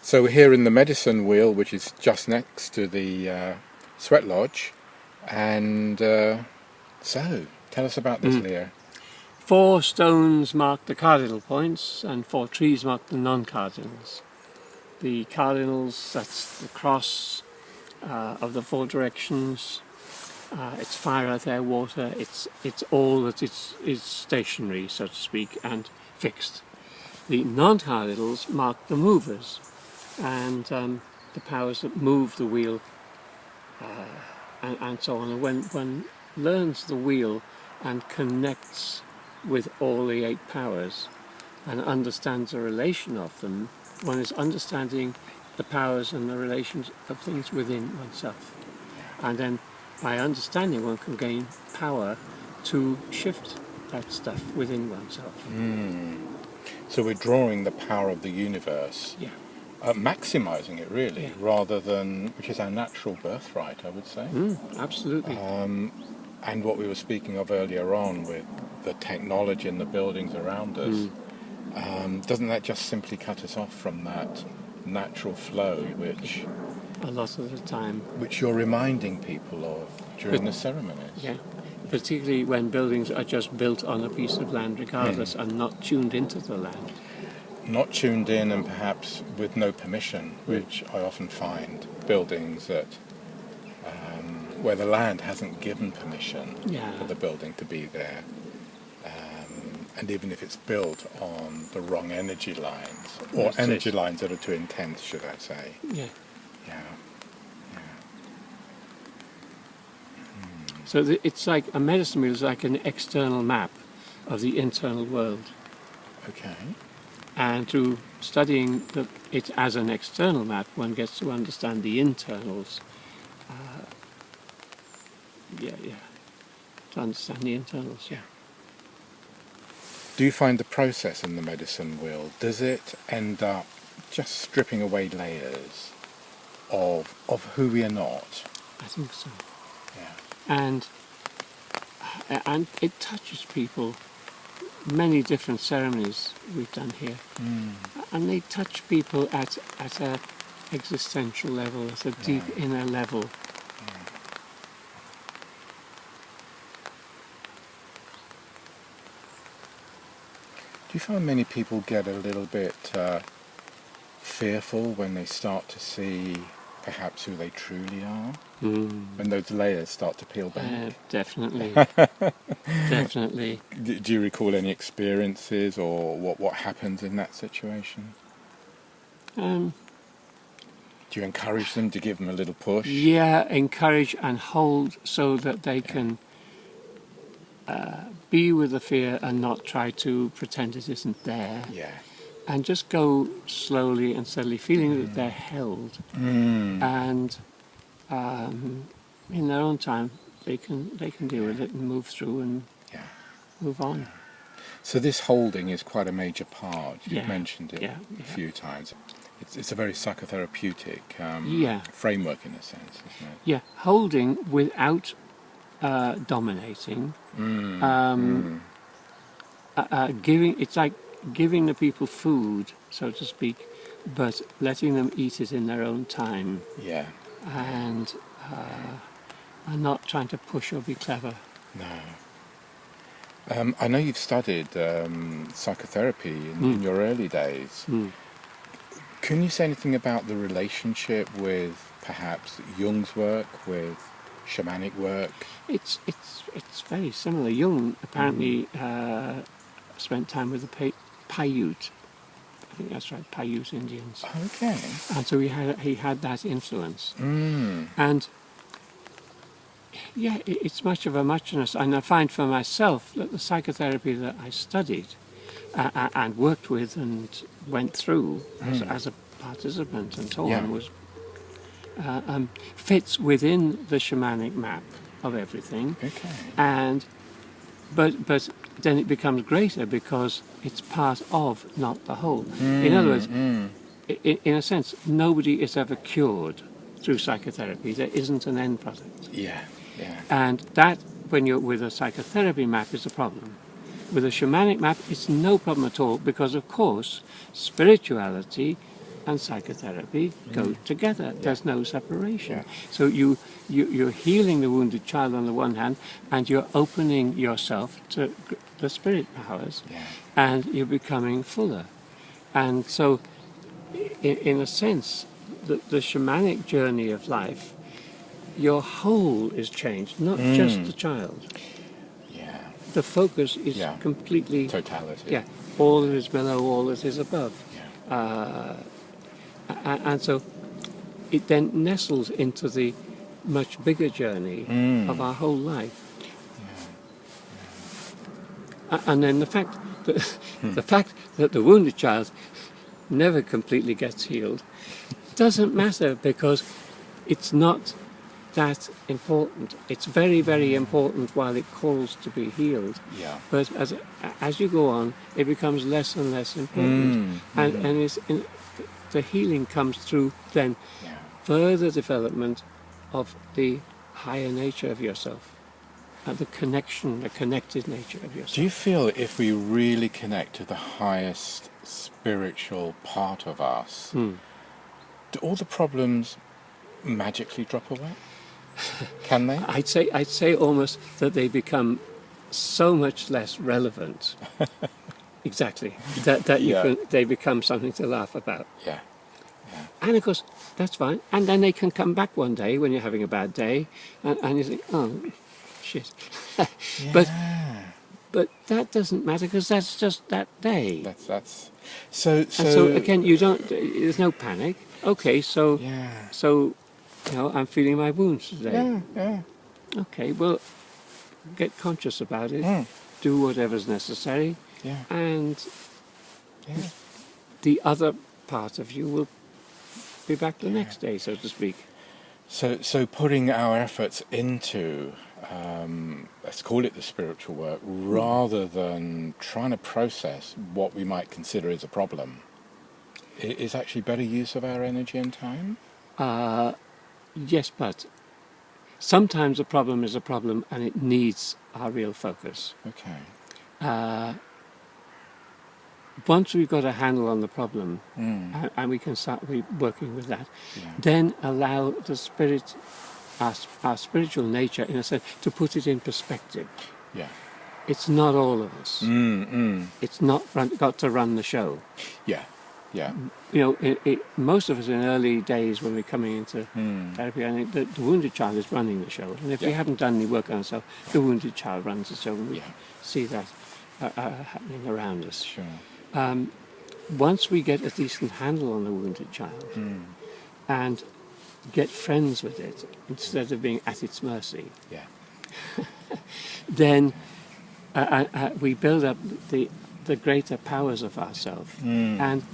So we're here in the medicine wheel, which is just next to the sweat lodge. And so, tell us about this, Leo. 4 stones mark the cardinal points and 4 trees mark the non-cardinals. The cardinals, that's the cross of the 4 directions. It's fire, earth, air, water. It's all that is stationary, so to speak, and fixed. The non-cardinals mark the movers and the powers that move the wheel and so on. And when one learns the wheel and connects with all the 8 powers and understands the relation of them, one is understanding the powers and the relations of things within oneself. And then by understanding, one can gain power to shift that stuff within oneself. So we're drawing the power of the universe, maximising it really, rather than, which is our natural birthright, I would say. Absolutely. And what we were speaking of earlier on with the technology and the buildings around us, doesn't that just simply cut us off from that natural flow, which a lot of the time, which you're reminding people of during the ceremonies? Yeah, particularly when buildings are just built on a piece of land regardless and not tuned into the land. Not tuned in, and perhaps with no permission, which I often find buildings that where the land hasn't given permission for the building to be there, and even if it's built on the wrong energy lines, or energy lines that are too intense, should I say. So it's like a medicine wheel is like an external map of the internal world. Okay. And through studying it as an external map, one gets to understand the internals. To understand the internals. Do you find the process in the medicine wheel, does it end up just stripping away layers of who we are not? I think so. Yeah. And it touches people. Many different ceremonies we've done here, and they touch people at an existential level, at a deep inner level. Do you find many people get a little bit fearful when they start to see perhaps who they truly are? When those layers start to peel back? Definitely. Definitely. Do you recall any experiences or what happens in that situation? Do you encourage them, to give them a little push? Yeah, encourage and hold so that they can be with the fear and not try to pretend it isn't there. Yeah. And just go slowly and steadily, feeling that they're held. And in their own time, they can deal with it and move through and move on. So this holding is quite a major part. You've mentioned it a few times. It's a very psychotherapeutic framework in a sense, isn't it? Yeah, holding without dominating. Giving, it's like giving the people food, so to speak, but letting them eat it in their own time. Yeah. And not trying to push or be clever. No. I know you've studied psychotherapy in your early days. Can you say anything about the relationship with perhaps Jung's work, with shamanic work? It's very similar. Jung apparently spent time with the Paiute. I think that's right, Paiute Indians. Okay. And so he had that influence. And it's much of a muchness. And I find for myself that the psychotherapy that I studied and worked with and went through as a participant and so on was fits within the shamanic map of everything. Okay. But then it becomes greater because it's part of, not the whole. In other words, in a sense, nobody is ever cured through psychotherapy. There isn't an end product. Yeah. And that, when you're with a psychotherapy map, is a problem. With a shamanic map, it's no problem at all because, of course, spirituality and psychotherapy go together. Yeah. There's no separation. Yeah. So you're healing the wounded child on the one hand, and you're opening yourself to the spirit powers, and you're becoming fuller. And so, in a sense, the shamanic journey of life, your whole is changed, not just the child. Yeah. The focus is completely totality. Yeah, all that is below, all that is above. Yeah. And so it then nestles into the much bigger journey of our whole life. And then the fact that the wounded child never completely gets healed doesn't matter, because it's not that important. It's very, very important while it calls to be healed. Yeah. But as you go on, it becomes less and less important. And the healing comes through then further development of the higher nature of yourself, and the connected nature of yourself. Do you feel if we really connect to the highest spiritual part of us, do all the problems magically drop away? Can they? I'd say almost that they become so much less relevant. Exactly. That they become something to laugh about. Yeah. And of course, that's fine. And then they can come back one day when you're having a bad day, and you think, oh, shit. But that doesn't matter, because that's just that day. That's so. And so again, there's no panic. Okay, so I'm feeling my wounds today. Yeah. Okay, well, get conscious about it. Do whatever's necessary. Yeah. And the other part of you will be back the next day, so to speak. So putting our efforts into, let's call it the spiritual work, rather than trying to process what we might consider as a problem, is actually better use of our energy and time? Yes, but sometimes a problem is a problem and it needs our real focus. Okay. Once we've got a handle on the problem and we can start working with that, then allow the spirit, our spiritual nature, in a sense, to put it in perspective. Yeah. It's not all of us. It's not got to run the show. Yeah. You know, most of us in early days when we're coming into therapy, I think the wounded child is running the show. And if we haven't done any work on ourselves, the wounded child runs the show, and we see that happening around us. Sure. Once we get a decent handle on the wounded child and get friends with it, instead of being at its mercy, then we build up the greater powers of ourselves. And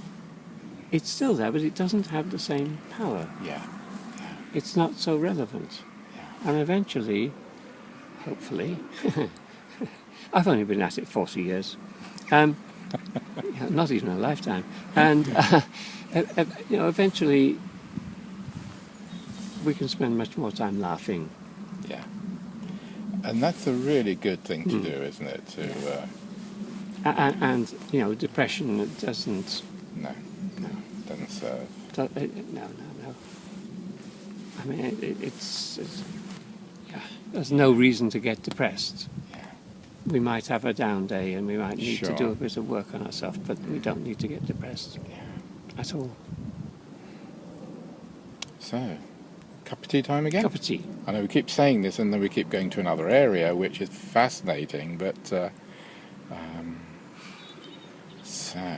it's still there, but it doesn't have the same power. It's not so relevant. And eventually, hopefully, I've only been at it 40 years. Not even a lifetime. And eventually we can spend much more time laughing. Yeah. And that's a really good thing to do, isn't it? And depression doesn't... No, doesn't serve. No. I mean, it's there's no reason to get depressed. We might have a down day and we might need to do a bit of work on ourselves, but we don't need to get depressed at all. So, cup of tea time again? Cup of tea. I know we keep saying this and then we keep going to another area, which is fascinating, but so